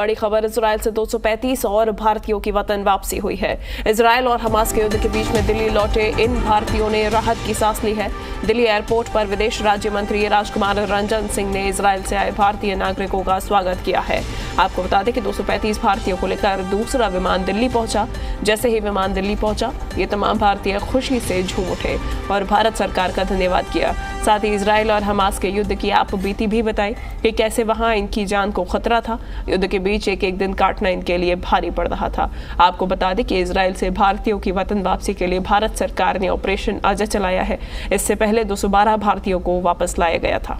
बड़ी खबर इजराइल से 235 और भारतीयों की वतन वापसी हुई है। इजराइल और हमास के युद्ध के बीच में दिल्ली लौटे इन भारतीयों ने राहत की सांस ली है। दिल्ली एयरपोर्ट पर विदेश राज्य मंत्री राजकुमार रंजन सिंह ने इजराइल से आए भारतीय नागरिकों का स्वागत किया है। आपको बता दें कि 235 भारतीयों को लेकर दूसरा विमान दिल्ली पहुंचा। जैसे ही विमान दिल्ली पहुंचा, ये तमाम भारतीय खुशी से झूम उठे और भारत सरकार का धन्यवाद किया। साथ ही इजराइल और हमास के युद्ध की आप बीती भी बताई कि कैसे वहां इनकी जान को खतरा था। युद्ध के बीच एक दिन काटना इनके लिए भारी पड़ रहा था। आपको बता दें कि इजराइल से भारतीयों की वतन वापसी के लिए भारत सरकार ने ऑपरेशन अजय चलाया है। इससे पहले 212 भारतीयों को वापस लाया गया था।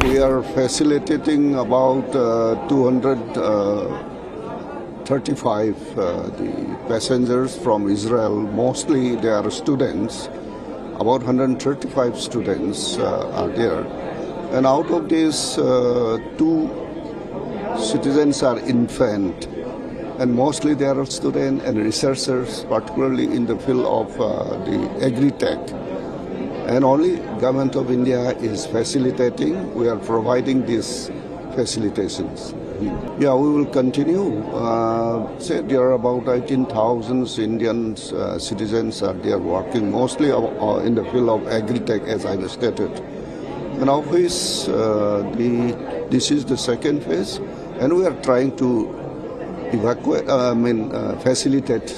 We are facilitating about 235 the passengers from Israel. Mostly they are students. About 135 students are there, and out of these, 2 citizens are infant, and mostly they are students and researchers, particularly in the field of the agri-tech. And only Government of India is facilitating. We are providing these facilitations. Yeah, we will continue. Say there are about 18,000 Indian citizens are there working, mostly in the field of agri-tech, as I stated. And of which this is the second phase, and we are trying to facilitate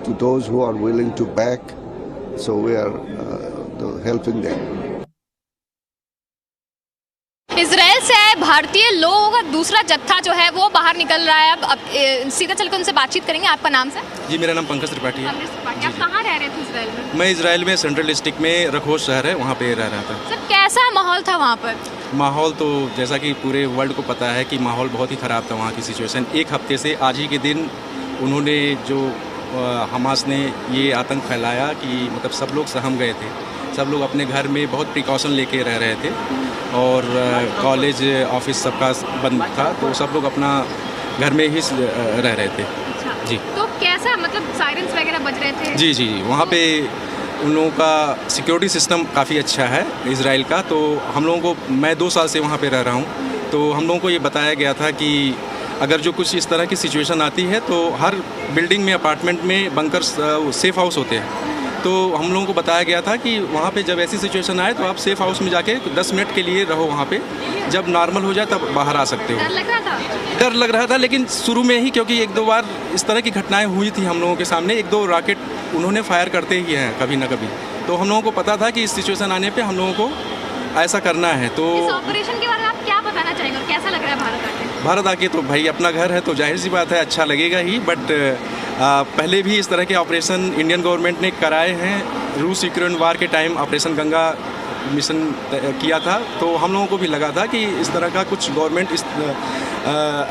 to those who are willing to back. So we are helping them. Israel से आए भारतीय लोगों का दूसरा जत्था जो है वो बाहर निकल रहा है। अब सीधा चलकर उनसे बातचीत करेंगे। आपका नाम सर? जी, मेरा नाम पंकज त्रिपाठी है। आप कहाँ रह रहे थे इजराइल में? मैं इजराइल में सेंट्रल डिस्ट्रिक्ट में रखोज शहर है, वहाँ पे रह रहा था। सर कैसा माहौल था वहाँ पर? माहौल तो जैसा कि पूरे वर्ल्ड को पता है कि माहौल बहुत ही ख़राब था वहाँ की सिचुएशन। एक हफ्ते से आज ही के दिन उन्होंने जो हमास ने ये आतंक फैलाया कि मतलब सब लोग सहम गए थे। सब लोग अपने घर में बहुत प्रिकॉशन लेके रह रहे थे और कॉलेज ऑफिस सबका बंद था, तो सब लोग अपना घर में ही रह रहे थे। अच्छा। जी। तो कैसा मतलब सायरन्स वगैरह बज रहे थे? जी जी, वहाँ पे उन लोगों का सिक्योरिटी सिस्टम काफ़ी अच्छा है इजराइल का। तो हम लोगों को, मैं 2 साल से वहाँ पे रह रहा हूँ, तो हम लोगों को ये बताया गया था कि अगर जो कुछ इस तरह की सिचुएशन आती है तो हर बिल्डिंग में, अपार्टमेंट में बंकर्स, सेफ़ हाउस होते हैं। तो हम लोगों को बताया गया था कि वहाँ पे जब ऐसी सिचुएशन आए तो आप सेफ़ हाउस में जाके 10 मिनट के लिए रहो वहाँ पे, जब नॉर्मल हो जाए तब बाहर आ सकते हो। डर लग रहा था? डर लग रहा था, लेकिन शुरू में ही, क्योंकि 1-2 बार इस तरह की घटनाएं हुई थी हम लोगों के सामने। 1-2 रॉकेट उन्होंने फायर करते ही हैं कभी ना कभी, तो हम लोगों को पता था कि इस सिचुएशन आने पर हम लोगों को ऐसा करना है। तो इस ऑपरेशन के बारे में आप क्या बताना चाहेंगे और कैसा लग रहा है भारत आके? भारत आके तो भाई अपना घर है तो जाहिर सी बात है अच्छा लगेगा ही, बट पहले भी इस तरह के ऑपरेशन इंडियन गवर्नमेंट ने कराए हैं। रूस यूक्रेन वार के टाइम ऑपरेशन गंगा मिशन किया था, तो हम लोगों को भी लगा था कि इस तरह का कुछ गवर्नमेंट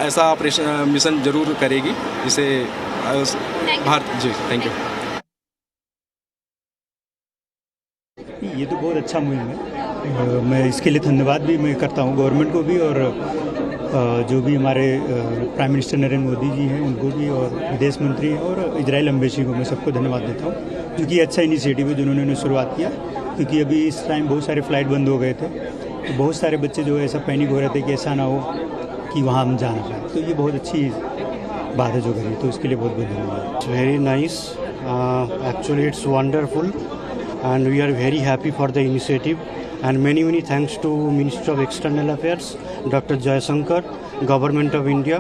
ऐसा ऑपरेशन मिशन ज़रूर करेगी, जिसे भारत। जी, थैंक यू। ये तो बहुत अच्छा मुहिम है। मैं इसके लिए धन्यवाद भी मैं करता हूँ गवर्नमेंट को भी, और जो भी हमारे प्राइम मिनिस्टर नरेंद्र मोदी जी हैं उनको भी, और विदेश मंत्री और इजराइल एम्बेसी को मैं सबको धन्यवाद देता हूँ, क्योंकि ये अच्छा इनिशिएटिव है जिन्होंने शुरुआत किया। क्योंकि अभी इस टाइम बहुत सारे फ़्लाइट बंद हो गए थे, तो बहुत सारे बच्चे जो है ऐसा पैनिक हो रहे थे कि ऐसा ना हो कि वहाँ हम जा ना पाए। तो ये बहुत अच्छी बात है जो करी, तो इसके लिए बहुत बहुत धन्यवाद। It's very nice. Actually, it's wonderful, and we are very happy for the initiative. And many thanks to Ministry of External Affairs, Dr. Jaishankar, Government of India.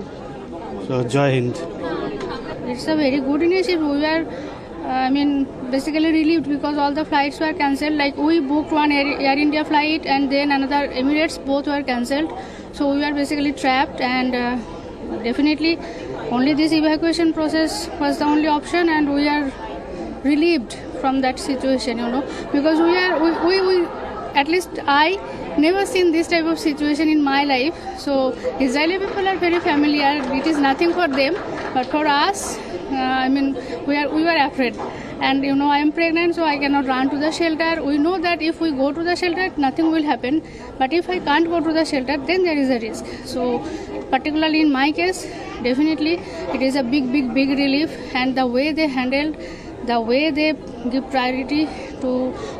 So, Jai Hind. It's a very good initiative. We are, basically relieved because all the flights were cancelled. Like we booked one Air India flight and then another Emirates, both were cancelled. So we are basically trapped, and definitely only this evacuation process was the only option, and we are relieved from that situation, because we at least I never seen this type of situation in my life. So Israeli people are very familiar. It is nothing for them, but for us, we were afraid. And I am pregnant, so I cannot run to the shelter. We know that if we go to the shelter, nothing will happen. But if I can't go to the shelter, then there is a risk. So particularly in my case, definitely it is a big relief, and the way they handled the way they give priority to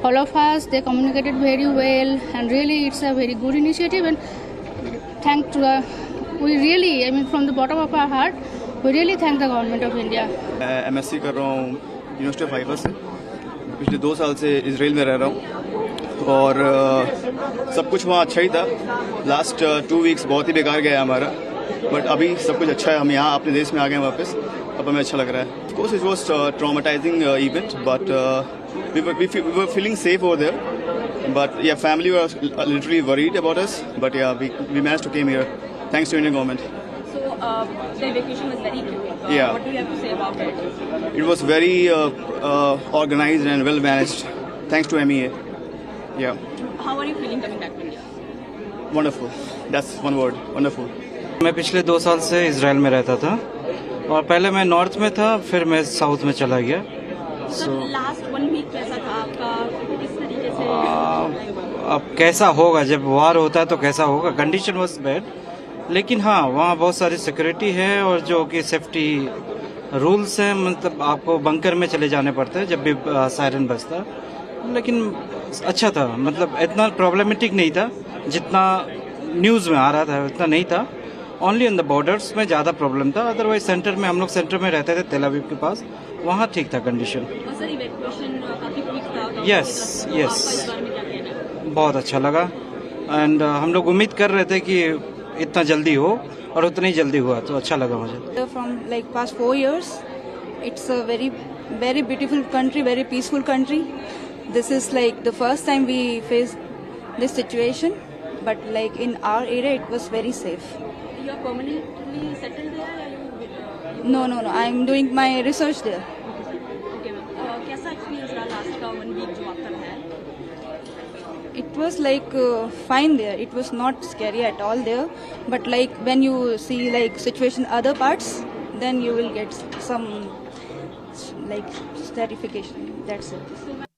all of us, they communicated very well, and really it's a very good initiative. And thank to we really, I mean, from the bottom of our heart, we really thank the government of India. मैं MSc कर रहा हूँ university of Haifa से। पिछले 2 साल से Israel में रह रहा हूँ और सब कुछ वहाँ अच्छा ही था। लास्ट 2 वीक्स बहुत ही बेकार गया हमारा, बट अभी सब कुछ अच्छा है। हम यहाँ अपने देश में आ गए वापस, अब हमें अच्छा लग रहा है। Of course, it was traumatizing event, but we were feeling safe over there. But yeah, family was literally worried about us. But yeah, we managed to came here, thanks to Indian government. So the evacuation was very quick. Yeah. What do you have to say about it? It was very organized and well managed, thanks to MEA. Yeah. How are you feeling coming back to India? Wonderful. That's one word. Wonderful. मैं पिछले 2 साल से Israel में रहता था और पहले मैं नॉर्थ में था, फिर मैं साउथ में चला गया। लास्ट 1 वीक कैसा था आपका, किस तरीके से? अब कैसा होगा, जब वार होता है तो कैसा होगा। कंडीशन वाज बैड, लेकिन हाँ वहाँ बहुत सारी सिक्योरिटी है और जो कि सेफ्टी रूल्स हैं, मतलब आपको बंकर में चले जाने पड़ते हैं जब भी सायरन बजता है। लेकिन अच्छा था, मतलब इतना प्रॉब्लमेटिक नहीं था जितना न्यूज़ में आ रहा था, इतना नहीं था। ओनली ऑन द बॉर्डर्स में ज़्यादा प्रॉब्लम था, अदरवाइज सेंटर में, हम लोग सेंटर में रहते थे तेल अवीव के पास, वहाँ ठीक था कंडीशन। यस यस, बहुत अच्छा लगा। एंड हम लोग उम्मीद कर रहे थे कि इतना जल्दी हो और उतना ही जल्दी हुआ, तो अच्छा लगा मुझे। From like past 4 years, it's a very beautiful country, very peaceful country. This is like the first time we faced this situation, but like in our area it was very safe. You are permanently settled there or you? No, I'm doing my research there. Okay, कैसा experience रहा last का 1 week जो आपका रहा है? It was like fine there. It was not scary at all there, but like when you see like situation other parts, then you will get some like certification. That's it.